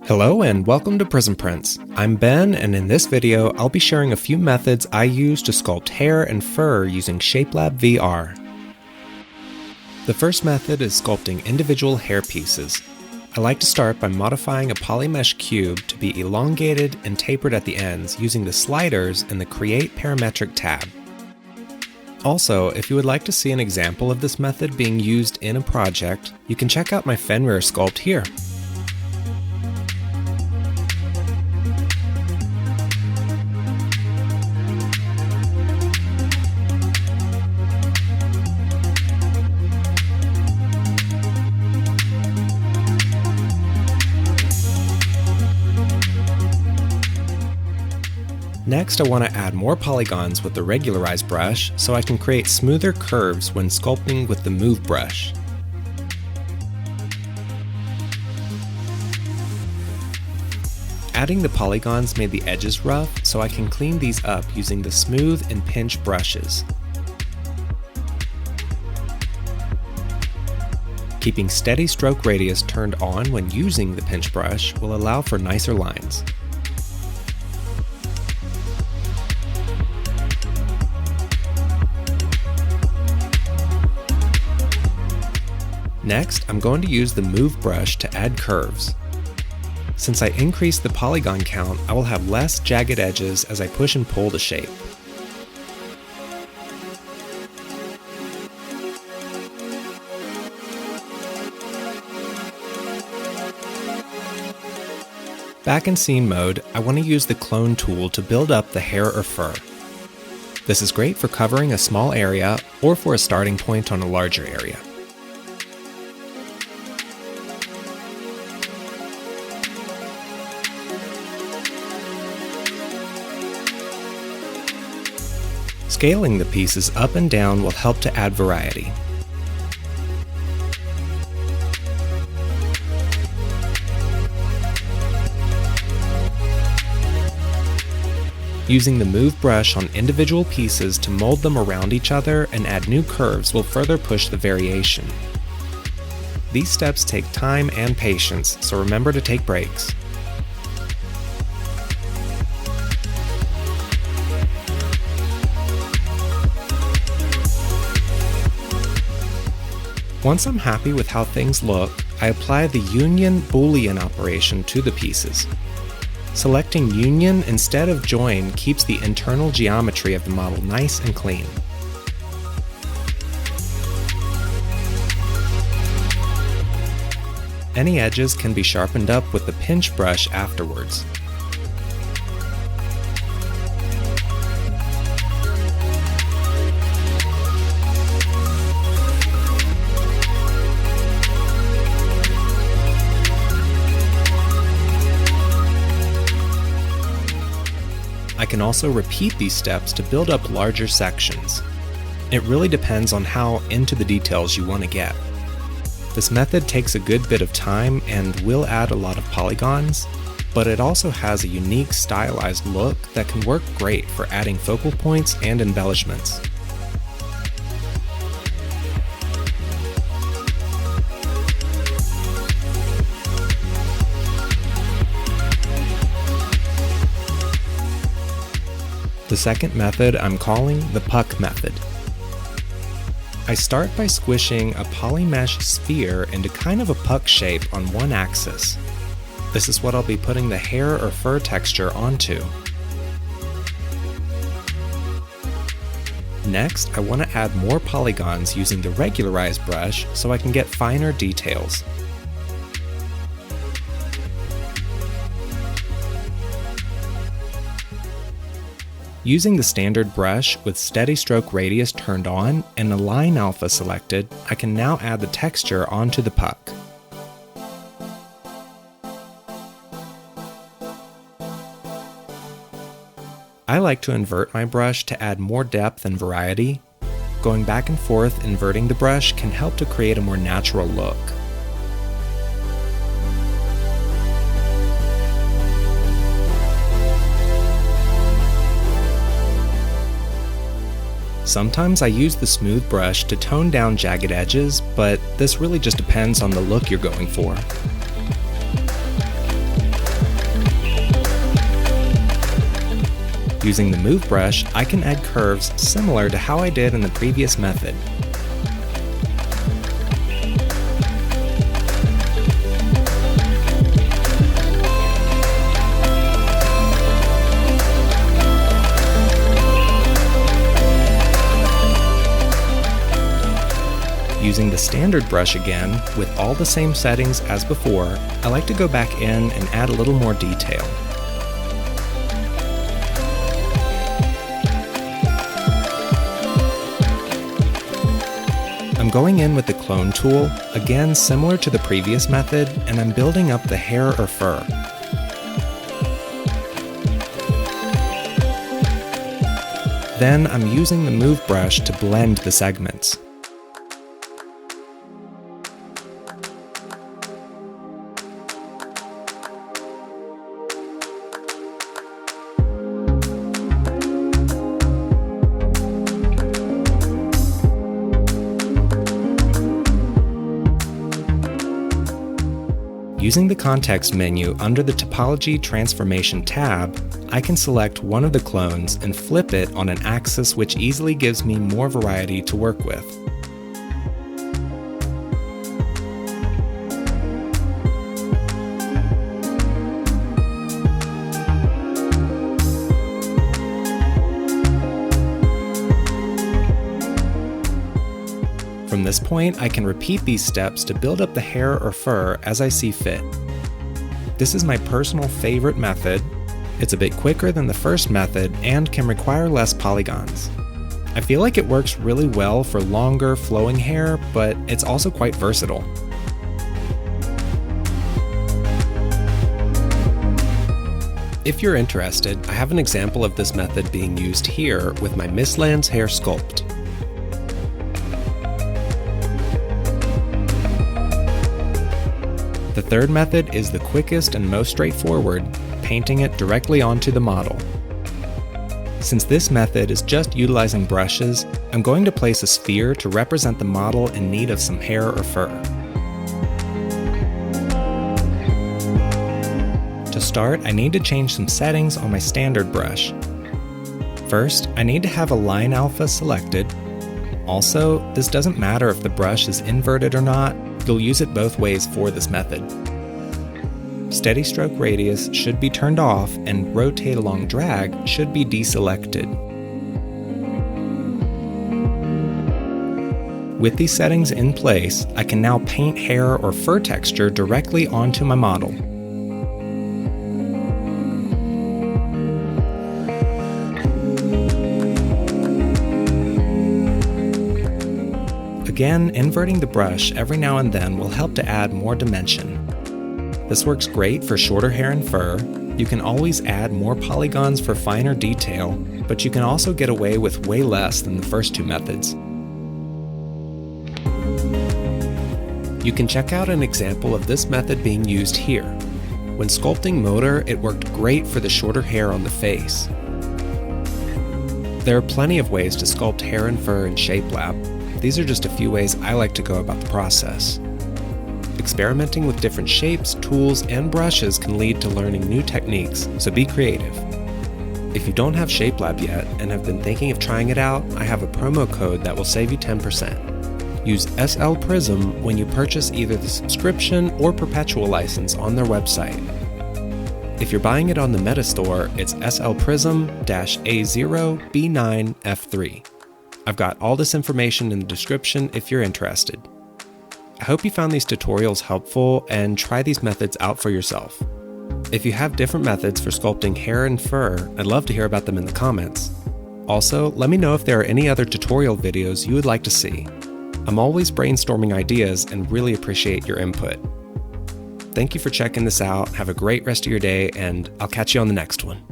Hello and welcome to Prism Prints. I'm Ben, and in this video I'll be sharing a few methods I use to sculpt hair and fur using Shapelab VR. The first method is sculpting individual hair pieces. I like to start by modifying a polymesh cube to be elongated and tapered at the ends using the sliders in the Create Parametric tab. Also, if you would like to see an example of this method being used in a project, you can check out my Fenrir sculpt here. Next, I want to add more polygons with the regularized brush so I can create smoother curves when sculpting with the move brush. Adding the polygons made the edges rough, so I can clean these up using the smooth and pinch brushes. Keeping steady stroke radius turned on when using the pinch brush will allow for nicer lines. Next, I'm going to use the Move brush to add curves. Since I increased the polygon count, I will have less jagged edges as I push and pull the shape. Back in scene mode, I want to use the clone tool to build up the hair or fur. This is great for covering a small area or for a starting point on a larger area. Scaling the pieces up and down will help to add variety. Using the Move brush on individual pieces to mold them around each other and add new curves will further push the variation. These steps take time and patience, so remember to take breaks. Once I'm happy with how things look, I apply the Union Boolean operation to the pieces. Selecting Union instead of Join keeps the internal geometry of the model nice and clean. Any edges can be sharpened up with the pinch brush afterwards. I can also repeat these steps to build up larger sections. It really depends on how into the details you want to get. This method takes a good bit of time and will add a lot of polygons, but it also has a unique stylized look that can work great for adding focal points and embellishments. The second method I'm calling the puck method. I start by squishing a polymesh sphere into kind of a puck shape on one axis. This is what I'll be putting the hair or fur texture onto. Next, I want to add more polygons using the regularized brush so I can get finer details. Using the standard brush with steady stroke radius turned on and align alpha selected, I can now add the texture onto the puck. I like to invert my brush to add more depth and variety. Going back and forth inverting the brush can help to create a more natural look. Sometimes I use the smooth brush to tone down jagged edges, but this really just depends on the look you're going for. Using the Move brush, I can add curves similar to how I did in the previous method. Using the standard brush again, with all the same settings as before, I like to go back in and add a little more detail. I'm going in with the clone tool, again similar to the previous method, and I'm building up the hair or fur. Then I'm using the Move brush to blend the segments. Using the context menu under the Topology Transformation tab, I can select one of the clones and flip it on an axis, which easily gives me more variety to work with. From this point, I can repeat these steps to build up the hair or fur as I see fit. This is my personal favorite method. It's a bit quicker than the first method and can require less polygons. I feel like it works really well for longer, flowing hair, but it's also quite versatile. If you're interested, I have an example of this method being used here with my Miss Land's hair sculpt. The third method is the quickest and most straightforward, painting it directly onto the model. Since this method is just utilizing brushes, I'm going to place a sphere to represent the model in need of some hair or fur. To start, I need to change some settings on my standard brush. First, I need to have a line alpha selected. Also, this doesn't matter if the brush is inverted or not. You'll use it both ways for this method. Steady stroke radius should be turned off and rotate along drag should be deselected. With these settings in place, I can now paint hair or fur texture directly onto my model. Again, inverting the brush every now and then will help to add more dimension. This works great for shorter hair and fur. You can always add more polygons for finer detail, but you can also get away with way less than the first two methods. You can check out an example of this method being used here. When sculpting motor, it worked great for the shorter hair on the face. There are plenty of ways to sculpt hair and fur in Shapelab. These are just a few ways I like to go about the process. Experimenting with different shapes, tools, and brushes can lead to learning new techniques, so be creative. If you don't have Shapelab yet and have been thinking of trying it out, I have a promo code that will save you 10%. Use SL Prism when you purchase either the subscription or perpetual license on their website. If you're buying it on the Meta Store, it's SL Prism-A0B9F3. I've got all this information in the description if you're interested. I hope you found these tutorials helpful and try these methods out for yourself. If you have different methods for sculpting hair and fur, I'd love to hear about them in the comments. Also, let me know if there are any other tutorial videos you would like to see. I'm always brainstorming ideas and really appreciate your input. Thank you for checking this out, have a great rest of your day, and I'll catch you on the next one.